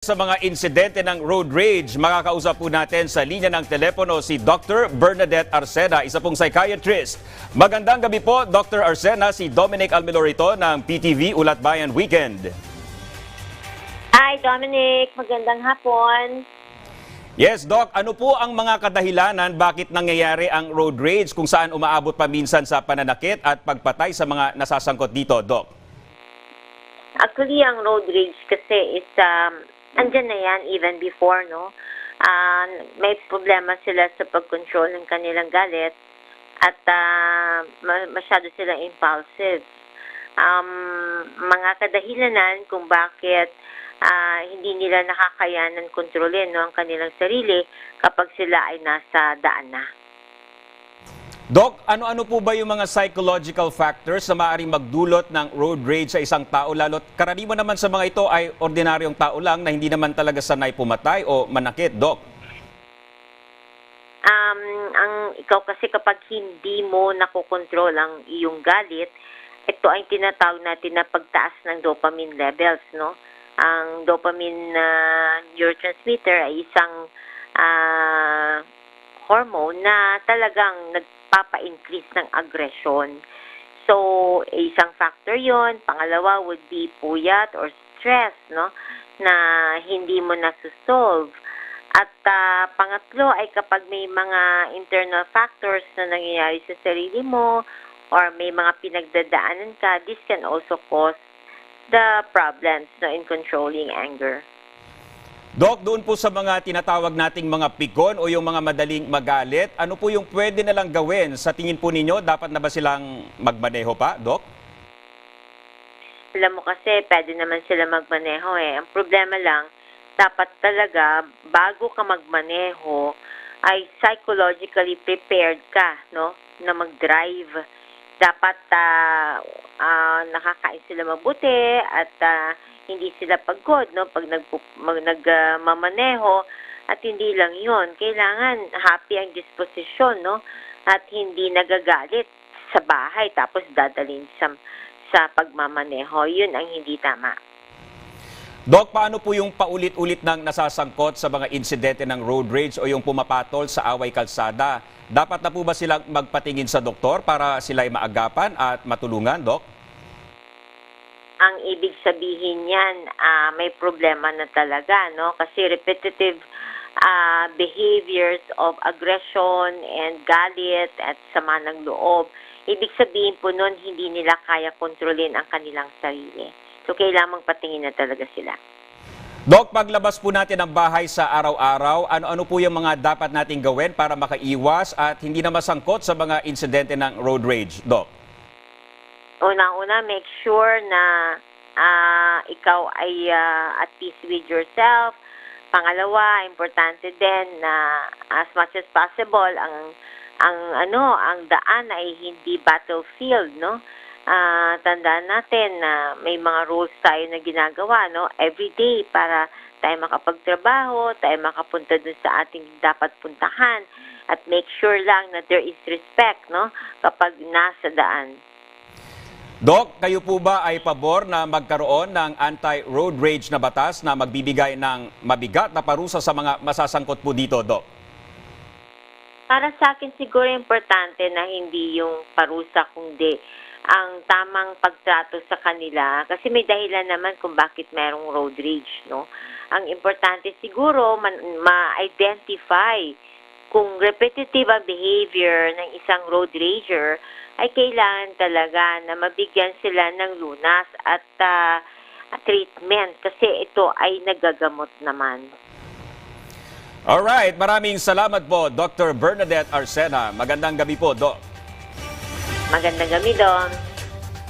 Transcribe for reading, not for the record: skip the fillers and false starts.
Sa mga insidente ng road rage, makakausap po natin sa linya ng telepono si Dr. Bernadette Arcena, isa pong psychiatrist. Magandang gabi po, Dr. Arcena, si Dominic Almelorito ng PTV Ulat Bayan Weekend. Hi, Dominic. Magandang hapon. Yes, Doc, ano po ang mga kadahilanan bakit nangyayari ang road rage kung saan umaabot pa minsan sa pananakit at pagpatay sa mga nasasangkot dito, Doc? Actually, ang road rage kasi is andyan na yan even before, no? May problema sila sa pag-control ng kanilang galit at masyado silang impulsive. Mga kadahilanan kung bakit hindi nila nakakayanan kontrolin, no, ang kanilang sarili kapag sila ay nasa daan na. Doc, ano-ano po ba yung mga psychological factors na maaaring magdulot ng road rage sa isang tao? Lalo't karaniwan naman sa mga ito ay ordinaryong tao lang na hindi naman talaga sanay pumatay o manakit, Doc. Ikaw kasi kapag hindi mo nakokontrol ang iyong galit, ito ay tinatawag natin na pagtaas ng dopamine levels, no? Ang dopamine neurotransmitter ay isang hormone na talagang nagpapa-increase ng aggression. So, isang factor yon. Pangalawa would be puyat or stress, no, na hindi mo nasusolve. At pangatlo ay kapag may mga internal factors na nangyayari sa sarili mo or may mga pinagdadaanan ka, this can also cause the problems, no, in controlling anger. Doc, doon po sa mga tinatawag nating mga pikon o yung mga madaling magalit, ano po yung pwede nalang gawin? Sa tingin po ninyo, dapat na ba silang magmaneho pa, Doc? Alam mo kasi, pwede naman sila magmaneho eh. Ang problema lang, dapat talaga, bago ka magmaneho, ay psychologically prepared ka, no, na mag-drive. Dapat nakakain sila mabuti at hindi sila pagod, no, pag nagmamaneho. At hindi lang yon, kailangan happy ang disposisyon, no, at hindi nagagalit sa bahay tapos dadalhin sa pagmamaneho. Yun ang hindi tama. Doc, paano po yung paulit-ulit ng nasasangkot sa mga insidente ng road rage o yung pumapatol sa away kalsada? Dapat na po ba silang magpatingin sa doktor para sila ay maagapan at matulungan, Doc? Ang ibig sabihin yan, may problema na talaga, no? Kasi repetitive behaviors of aggression and galit at sama ng loob. Ibig sabihin po nun, hindi nila kaya kontrolin ang kanilang sarili. So, kailangang patingin na talaga sila. Doc, paglabas po natin ng bahay sa araw-araw, ano-ano po yung mga dapat nating gawin para makaiwas at hindi na masangkot sa mga insidente ng road rage, Doc? Unang-una, make sure na ikaw ay at peace with yourself. Pangalawa, importante din na as much as possible ang daan ay hindi battlefield, no? Tandaan natin na may mga rules tayo na ginagawa, no, every day para tayo makapagtrabaho, tayo makapunta dun sa ating dapat puntahan at make sure lang na there is respect, no, kapag nasa daan. Doc, kayo po ba ay pabor na magkaroon ng anti-road rage na batas na magbibigay ng mabigat na parusa sa mga masasangkot po dito, Doc? Para sa akin siguro importante na hindi yung parusa kundi ang tamang pagtrato sa kanila kasi may dahilan naman kung bakit merong road rage, no? Ang importante siguro ma-identify kung repetitive ang behavior ng isang road rager ay kailangan talaga na mabigyan sila ng lunas at treatment kasi ito ay nagagamot naman. Alright, maraming salamat po, Dr. Bernadette Arcena. Magandang gabi po, Doc. Magandang gabi, Don.